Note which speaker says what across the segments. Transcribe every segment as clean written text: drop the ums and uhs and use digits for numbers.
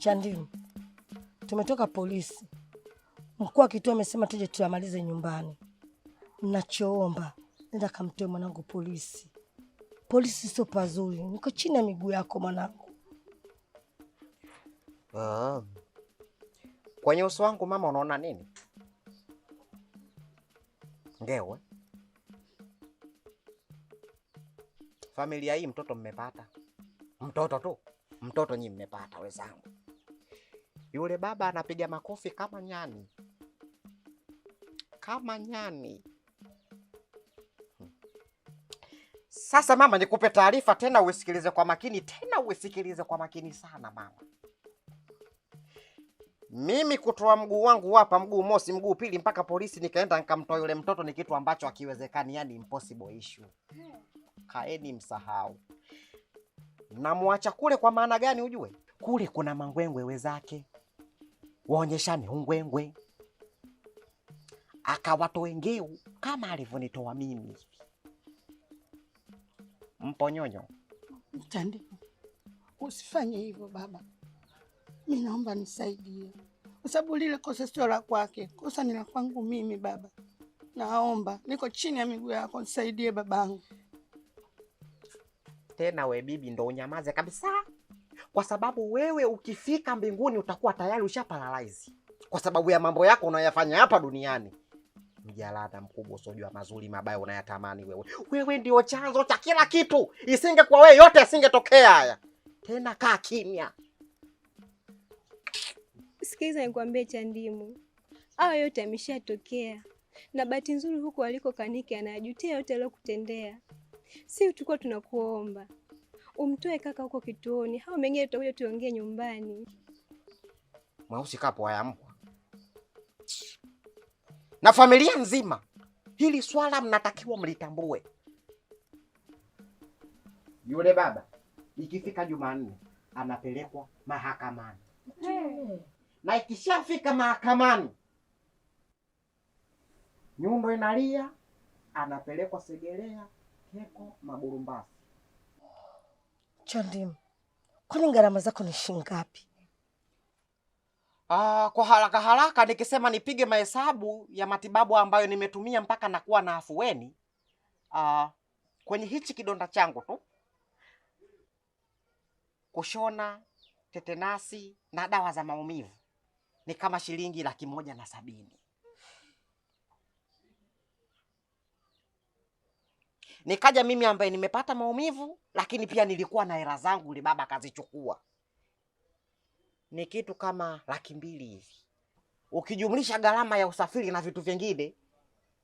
Speaker 1: Chandimu, tumetoka polisi. Mkuu wa kituo amesema tuje tuyamalize nyumbani. Ninachoomba, nenda kamtoe mwanangu polisi. Polisi sio pazuri. Niko chini ya miguu yako mwanangu.
Speaker 2: Kwenye uso wangu mama unaona nini? Ngewe. Familia hii mtoto mmepata. Mtoto tu. Mtoto nyinyi mmepata wenzangu. Yule baba anapiga makofi kama nyani. Kama nyani. Sasa mama, nikupe taarifa tena usikilize kwa makini, tena usikilize kwa makini sana mama. Mimi kutoa mguu wangu hapa, mguu mosi, mguu pili, mpaka polisi nikaenda nikamtoa yule mtoto ni kitu ambacho hakiwezekani, yani impossible issue. Kaeni msahau. Namwacha kule kwa maana gani ujue? Kule kuna mangwengwe wezake. Waonyeshane ungwengwe. Akawatoe ngeu kama alivyonitoa mimi. Mponyonyo.
Speaker 3: Chandimu, usifanye hivyo baba. Mimi naomba nisaidie. Kwa sababu lile kosa sio la kwake. Kosa ni la kwangu mimi baba. Naomba, niko chini ya miguu yako, nisaidie babangu.
Speaker 2: Tena we bibi ndo unyamaze kabisa. Kwa sababu wewe ukifika mbinguni utakuwa tayari ushaparalyze. Kwa sababu ya mambo yako unayofanya hapa duniani. Mjalada mkubwa usojua mazuri mabaya unayatamani wewe. Wewe ndio chanzo cha kila kitu. Isingekuwa wewe yote yasingetokea haya. Tena kaa kimya.
Speaker 4: Sikiza nikwambie Chandimu. Hayo yote yameshatokea. Na bahati nzuri huko aliko Kaniki anajutia yote aliyokutendea. Si tulikuwa tunakuomba umtoe kaka huko kituoni. Hao mengine tutakuja tuongee nyumbani.
Speaker 2: Mweusi kapo haya mbwa. Na familia nzima. Hili swala mnatakiwa mlitambue. Yule baba ikifika Jumanne anapelekwa mahakamani. Na ikishafika mahakamani nyundo inalia, anapelekwa Segerea, Keko, Maburumbasi.
Speaker 1: Chandimu, kwani gharama zako ni shilingi ngapi?
Speaker 2: Kwa haraka haraka nikisema nipige mahesabu ya matibabu ambayo nimetumia mpaka nakuwa na afueni. Kwenye hichi kidonda changu tu, kushona, tetenasi na dawa za maumivu ni kama shilingi 170,000. Nikaja mimi ambaye nimepata maumivu, lakini pia nilikuwa na hela zangu yule baba akazichukua. Ni kitu kama 200,000 hivi. Ukijumlisha gharama ya usafiri na vitu vingine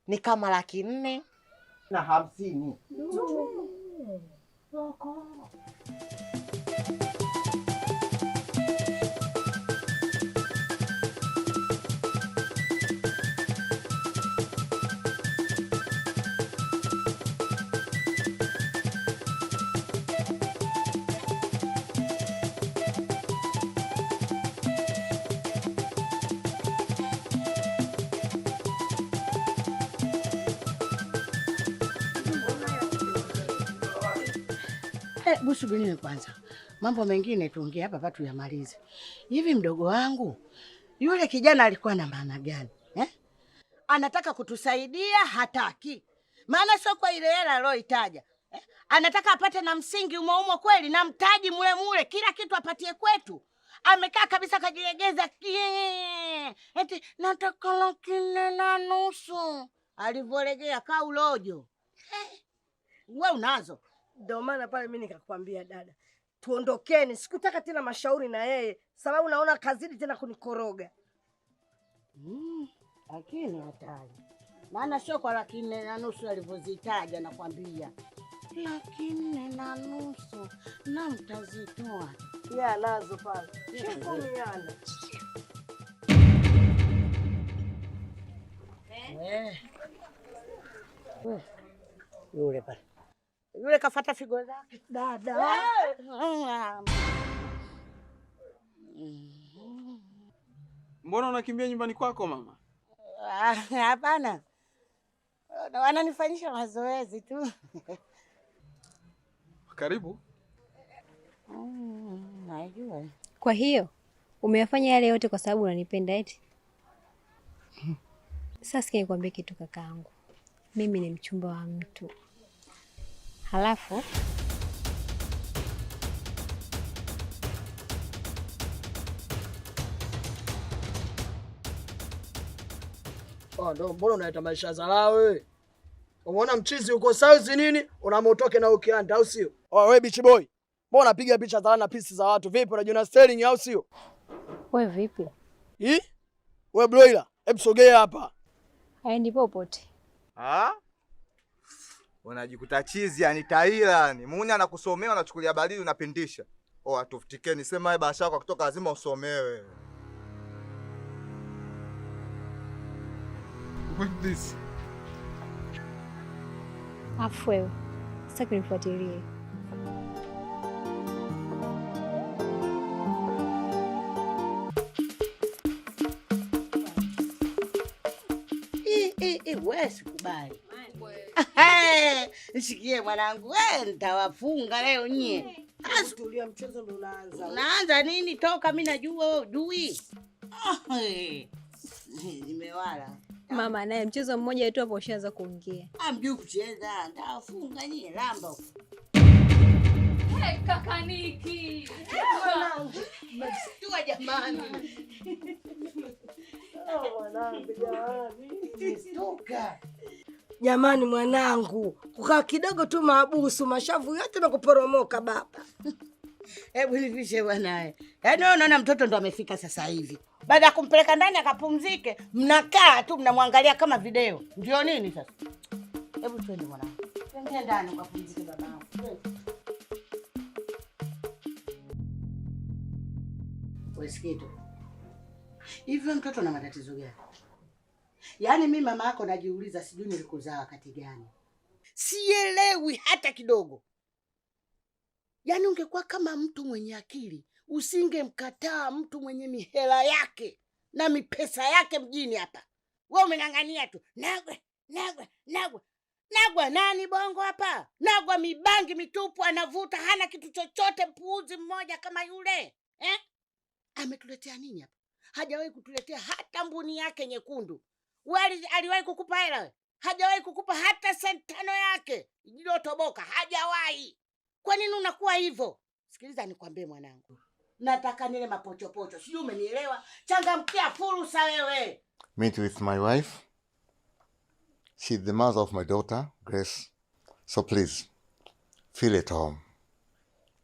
Speaker 2: ni kama 450,000.
Speaker 3: Busu binini kwanza. Mambo mengine tuongee hapa watu yamalize. Hivi mdogo wangu, yule kijana alikuwa na maana gani? Anataka kutusaidia hataki. Maana sio kwa ile hela aliyoitaja. Anataka apate na msingi umo kweli na mtaji mule kila kitu apatie kwetu. Amekaa kabisa kajilegeza. Eti nataka 4,500,000. Alivolegea kaulojo. Wewe unazo.
Speaker 1: Ndio maana pale mimi nikakwambia dada, tuondokeni. Sikutaka tena mashauri na yeye, sababu naona kazidi tena kunikoroga.
Speaker 3: Lakini hatari. Maana sio kwa 4,500,000 alivyozitaja nakwambia. 4,500,000 na mtazitoa.
Speaker 1: Ya nazo pale. Shukumiana.
Speaker 3: Yule pale. Yule kafuata figo zake dada.
Speaker 5: Mbona unakimbia nyumbani kwako mama?
Speaker 3: Hapana. Wananifanyisha mazoezi tu.
Speaker 5: Karibu.
Speaker 3: Najua.
Speaker 4: Kwa hiyo Umeyafanya yale yote kwa sababu unanipenda eti? Sasa sikia nikwambie kitu kakaangu. Mimi ni mchumba wa mtu. Halafu
Speaker 6: ndo mbona unaita maisha zalao wewe? Umeona mchizi uko sauzi nini? Unamotoke na ukianda au sio? Wewe bitch boy. Mbona unapiga picha za pisi za watu? Vipi unajiona sterling au sio?
Speaker 4: wewe vipi?
Speaker 6: Wewe broiler, hebu sogea hapa.
Speaker 4: Haendi popote.
Speaker 7: Unajikuta chizi yani taila ni. Muuni anakusomea unachukulia badili unapindisha. Atufutikeni sema wewe basha kwa kutoka lazima usomewe.
Speaker 5: What this?
Speaker 4: Afu wewe. Sitaki unifuatilie.
Speaker 3: Wewe sikubali. Nisikie mwanangu, nitawafunga leo nyie.
Speaker 1: Tulia, mchezo ndo unaanza.
Speaker 3: Unaanza nini? Toka, mimi najua wewe hujui. Nimewala.
Speaker 4: Mama naye mchezo mmoja tu hapo ushaanza kuongea.
Speaker 3: Amjui kucheza, nitawafunga nyie lamba.
Speaker 8: Kaka Niki.
Speaker 3: Stua jamani.
Speaker 1: Mwanangu jamani. Stuka. Jamani mwanangu, kukaa kidogo tu maabusu, mashavu yote na kuporomoka baba.
Speaker 3: Hebu nipishe bwana. Yaani unaona mtoto ndo amefika sasa hivi. Baada ya kumpeleka ndani akapumzike, mnakaa tu mnamwangalia kama video. Ndio nini sasa? Hebu twende mwanangu. Twende ndani ukapumzike babangu. Wewe hivyo mtoto na matatizo gani? Yaani mimi mama yako najiuliza, sijui nilikuzaa wakati gani. Sielewi hata kidogo. Yaani ungekuwa kama mtu mwenye akili, usingemkataa mtu mwenye mihela yake na mipesa yake mjini hapa. Wewe umeng'ang'ania tu. Nagwa nani bongo hapa? Nagwa mibangi mitupu anavuta, hana kitu chochote, mpuuzi mmoja kama yule. Ametuletea nini hapa? Hajawahi kutuletea hata mbuni yake nyekundu. Wewe aliwahi kukupa hela wewe? Hajawahi kukupa hata senti 5 yake iliyotoboka, hajawahi. Kwa nini unakuwa hivyo? Sikiliza nikwambie mwanangu. Nataka nile mapochopocho. Sijui umenielewa? Changamkia fursa wewe.
Speaker 7: Meet with my wife. She's the mother of my daughter, Grace. So please, feel at home.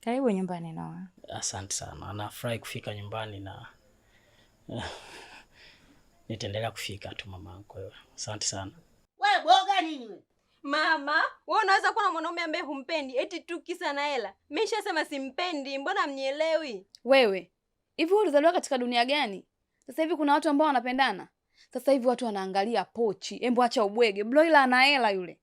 Speaker 8: Karibu nyumbani Noah.
Speaker 9: Asante sana. Nafurahi kufika nyumbani na nitaendelea kufika tu mamangu wewe. Asante sana.
Speaker 3: Wewe boga nini wewe?
Speaker 4: Mama, wewe unaweza kuwa na mwanaume ambaye humpendi eti tu kisa na hela. Mimi nishasema simpendi, mbona mnielewi?
Speaker 8: Wewe, hivi ulizaliwa katika dunia gani? Sasa hivi kuna watu ambao wanapendana. Sasa hivi watu wanaangalia pochi. Embo acha ubwege. Broiler ana hela yule.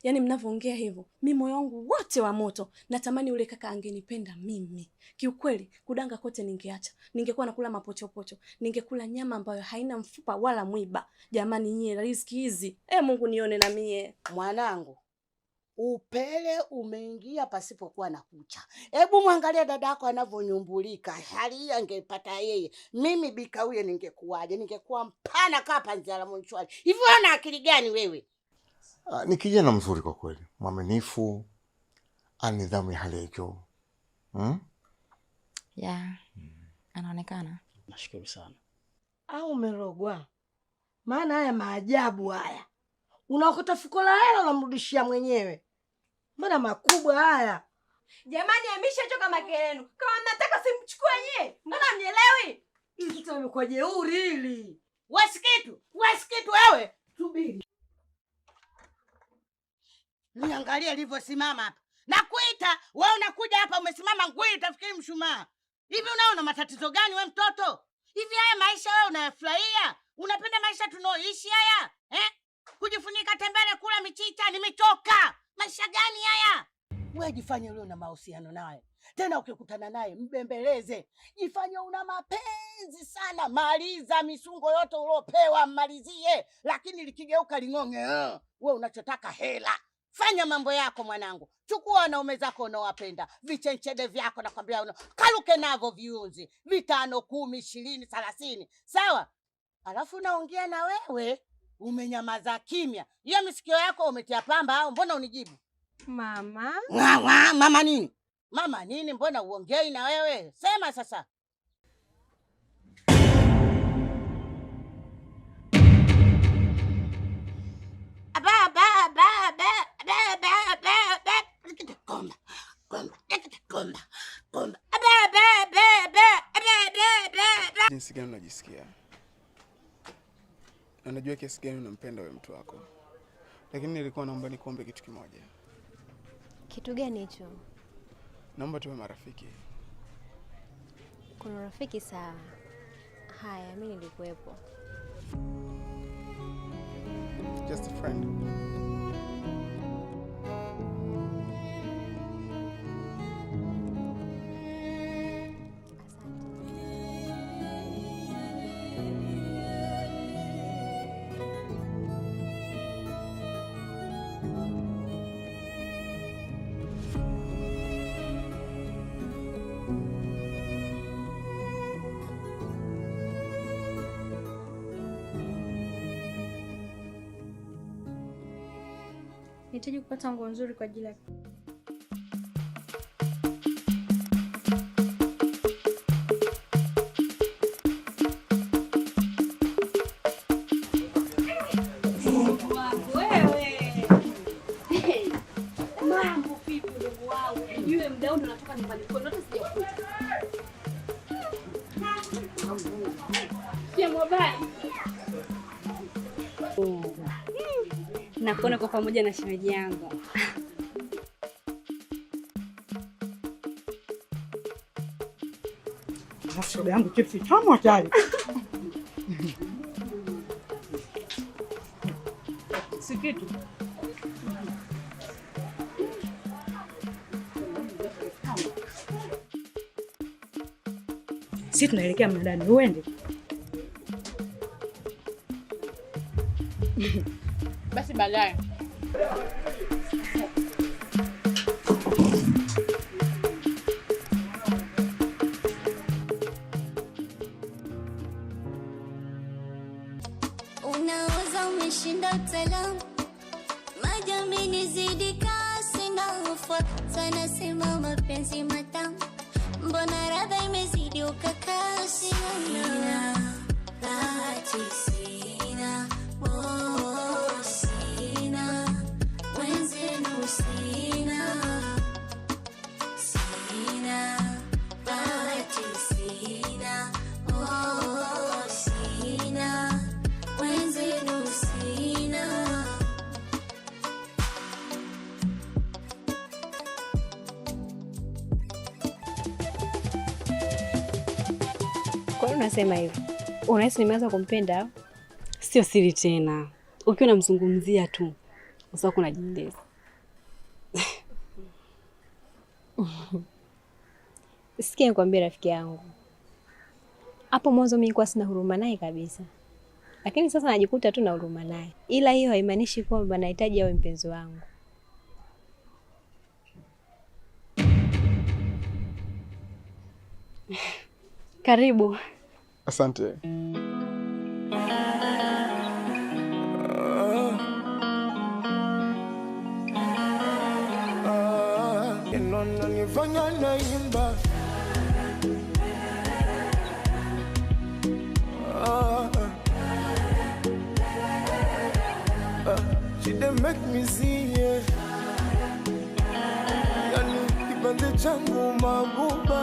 Speaker 10: Yaani mnavyoongea hivyo, mimi moyo wangu wote wa moto. Natamani yule kaka angenipenda mimi. Kiukweli, kudanga kote ningeacha. Ningekuwa nakula mapochopocho. Ningekula nyama ambayo haina mfupa wala mwiba. Jamani nyie, riziki hizi. Mungu nione na mie.
Speaker 3: Mwanangu, upele umeingia pasipokuwa na kucha. Hebu mwangalia dadako anavyonyumbulika. Hali hii angepata yeye. Mimi bikauye ningekuwaje? Ningekuwa mpana kama panzala mchwali. Hivi una akili gani wewe?
Speaker 7: Ni kijana mzuri kwa kweli. Mwaminifu, ana nidhamu ya hali ya juu.
Speaker 8: Anaonekana.
Speaker 9: Nashukuru sana.
Speaker 1: Au umerogwa? Maana haya maajabu haya. Unaokota fuko la hela unamrudishia mwenyewe. Mbona makubwa haya?
Speaker 4: Jamani ameshachoka makelenu. Kama mnataka simchukue yeye. Mbona mnielewi?
Speaker 1: Hili kitu limekuwa jeuri hili.
Speaker 3: Wasikitu wewe. Subiri. Niangalia alivyosimama hapa. Nakuita, wewe unakuja hapa umesimama ngui utafikiri mshumaa. Hivi unaona matatizo gani wewe mtoto? Hivi haya maisha wewe unayafurahia? Unapenda maisha tunaoishi haya? Kujifunika tembele kula michicha nimechoka. Maisha gani haya? Wewe jifanye leo na mahusiano naye. Tena ukikutana naye mbembeleze. Jifanye una mapenzi sana. Maliza misungo yote uliopewa malizie. Lakini likigeuka ling'onge. Wewe unachotaka hela. Fanya mambo yako mwanangu. Chukua wanaume zako unaowapenda, vichenchede vyako nakwambia, kaluke navo viunzi 5, 10, 20, 30. Sawa? Alafu naongea na wewe umenyamaza kimya. Hiyo misikio yako umetia pamba au mbona unijibu?
Speaker 4: Mama.
Speaker 3: Mama nini? Mama nini? Mbona uongei na wewe? Sema sasa.
Speaker 5: Jinsi gani unajisikia? Na najua kiasi gani unampenda wewe mtu wako. Lakini nilikuwa naomba nikuombe kitu kimoja.
Speaker 4: Kitu gani hicho?
Speaker 5: Naomba tuwe marafiki.
Speaker 4: Kuna rafiki sawa. Haya, mimi nilikuwepo.
Speaker 5: Just a friend.
Speaker 4: Nahitaji kupata nguo nzuri kwa ajili ya
Speaker 10: Mambo vipi ndugu wangu? Yule mdau ndo natoka nyumbani kwenu hata sijakuta. Ya mobile.
Speaker 4: nakuona kwa pamoja na shemeji yangu.
Speaker 3: Shoga yangu chipsi tamu hatari. Si kitu. Sisi tunaelekea mnadani, uende.
Speaker 8: Basi baadaye.
Speaker 11: Unaweza umeshinda utaalamu, majamini zidi kasi na ufuata, nasema mapenzi matamu, mbona radha imezidi ukakasi. Sina bahati, sina sina wenzenu, sina bahati, sina sina wenzenu, sina.
Speaker 4: Kwa nini unasema hivyo? Unahisi nimeanza kumpenda?
Speaker 10: Sio siri tena. Ukiwa unamzungumzia tu, usao kuna jindezi.
Speaker 4: Sikia nikwambie rafiki yangu. Hapo mwanzo mimi nilikuwa sina huruma naye kabisa. Lakini sasa najikuta tu na huruma naye. Ila hiyo haimaanishi kwamba nahitaji awe mpenzi wangu.
Speaker 10: Karibu.
Speaker 5: Asante.
Speaker 12: Nifanya naimba she dey make me see yani kipande changu mabuba